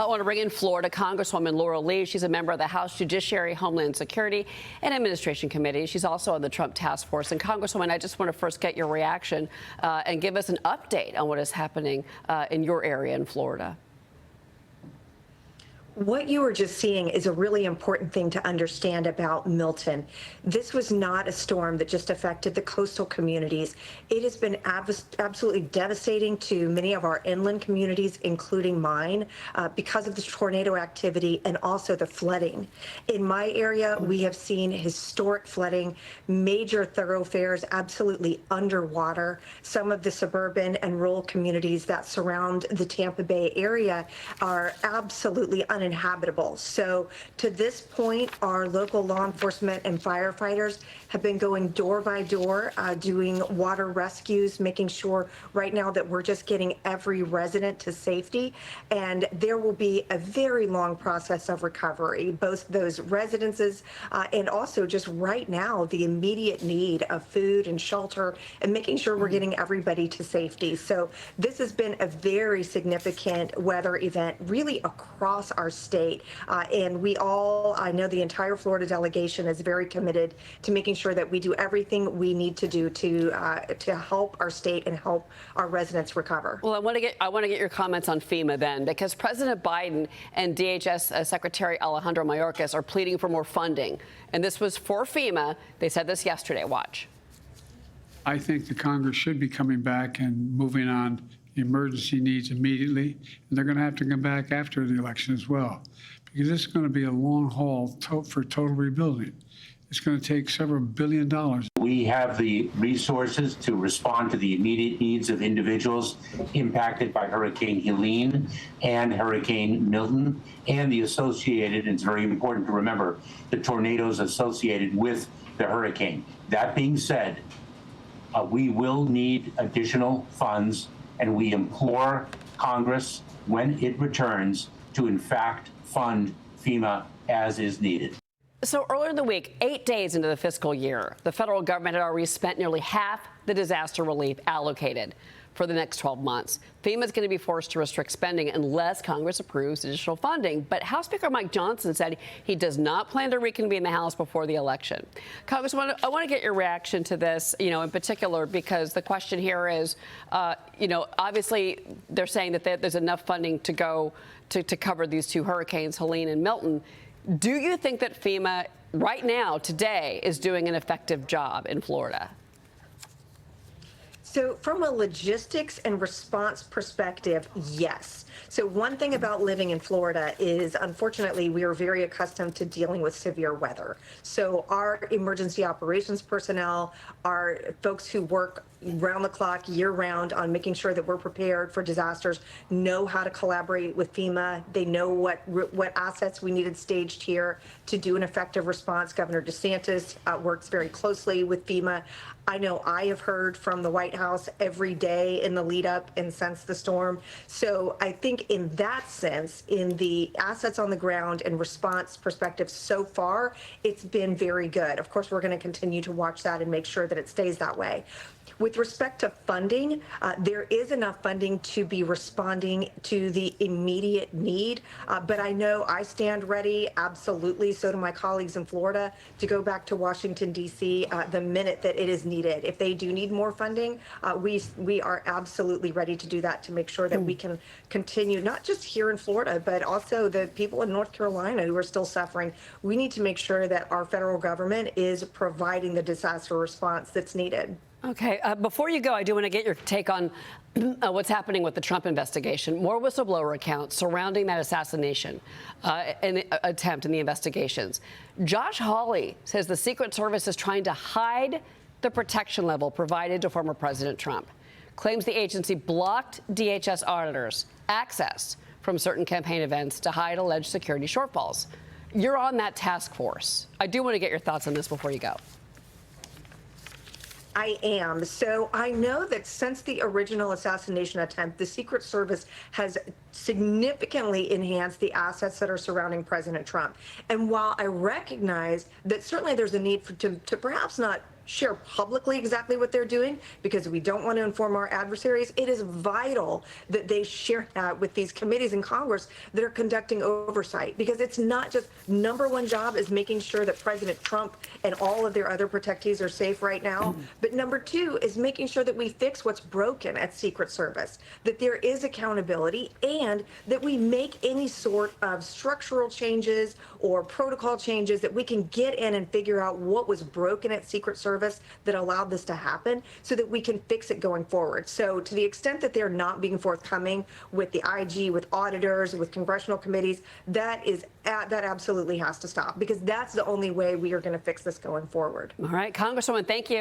want to bring in Florida Congresswoman Laurel Lee. She's a member of the House Judiciary, Homeland Security, and Administration Committee. She's also on the Trump Task Force. And Congresswoman, I just want to first get your reaction and give us an update on what is happening in your area in Florida. What you were just seeing is a really important thing to understand about Milton. This was not a storm that just affected the coastal communities. It has been absolutely devastating to many of our inland communities, including mine, because of the tornado activity and also the flooding. In my area, we have seen historic flooding, major thoroughfares absolutely underwater. Some of the suburban and rural communities that surround the Tampa Bay area are absolutely uninhabitable. So to this point, our local law enforcement and firefighters have been going door by door, doing water rescues, making sure right now that we're just getting every resident to safety. And there will be a very long process of recovery, both those residences and also just right now, the immediate need of food and shelter and making sure we're getting everybody to safety. So this has been a very significant weather event really across our state. And I know the entire Florida delegation is very committed to making sure that we do everything we need to do to help our state and help our residents recover. Well, I want to get your comments on FEMA then, because President Biden and DHS Secretary Alejandro Mayorkas are pleading for more funding. And this was for FEMA. They said this yesterday. Watch. I think the Congress should be coming back and moving on emergency needs immediately, and they're going to have to come back after the election as well, because this is going to be a long haul for total rebuilding. It's going to take several $1 billion. We have the resources to respond to the immediate needs of individuals impacted by Hurricane Helene and Hurricane Milton and the associated, and it's very important to remember, the tornadoes associated with the hurricane. That being said, we will need additional funds, and we implore Congress, when it returns, to in fact fund FEMA as is needed. So earlier in the week, 8 days into the fiscal year, the federal government had already spent nearly half the disaster relief allocated for the next 12 months. FEMA is going to be forced to restrict spending unless Congress approves additional funding. But House Speaker Mike Johnson said he does not plan to reconvene the House before the election. Congressman, I want to get your reaction to this, in particular, because the question here is, obviously they're saying that there's enough funding to go to cover these two hurricanes, Helene and Milton. Do you think that FEMA right now, today, is doing an effective job in Florida? So from a logistics and response perspective, yes. So one thing about living in Florida is, unfortunately, we are very accustomed to dealing with severe weather. So our emergency operations personnel, our folks who work round the clock, year round, on making sure that we're prepared for disasters, know how to collaborate with FEMA. They know what assets we needed staged here to do an effective response. Governor DeSantis works very closely with FEMA. I know I have heard from the White House every day in the lead up and since the storm. So I think in that sense, in the assets on the ground and response perspective so far, it's been very good. Of course, we're going to continue to watch that and make sure that it stays that way. With respect to funding, there is enough funding to be responding to the immediate need. But I know I stand ready, absolutely, so do my colleagues in Florida, to go back to Washington, D.C. The minute that it is needed. If they do need more funding, we are absolutely ready to do that, to make sure that we can continue, not just here in Florida, but also the people in North Carolina who are still suffering. We need to make sure that our federal government is providing the disaster response that's needed. Okay. Before you go, I do want to get your take on what's happening with the Trump investigation. More whistleblower accounts surrounding that assassination attempt in the investigations. Josh Hawley says the Secret Service is trying to hide the protection level provided to former President Trump. Claims the agency blocked DHS auditors access from certain campaign events to hide alleged security shortfalls. You're on that task force. I do want to get your thoughts on this before you go. I am. So I know that since the original assassination attempt, the Secret Service has significantly enhanced the assets that are surrounding President Trump. And while I recognize that certainly there's a need to perhaps not share publicly exactly what they're doing because we don't want to inform our adversaries. It is vital that they share that with these committees in Congress that are conducting oversight, because it's not just #1 job is making sure that President Trump and all of their other protectees are safe right now, but #2 is making sure that we fix what's broken at Secret Service, that there is accountability, and that we make any sort of structural changes or protocol changes that we can get in and figure out what was broken at Secret Service that allowed this to happen so that we can fix it going forward. So to the extent that they're not being forthcoming with the IG, with auditors, with congressional committees, that absolutely has to stop, because that's the only way we are going to fix this going forward. All right, Congresswoman, thank you.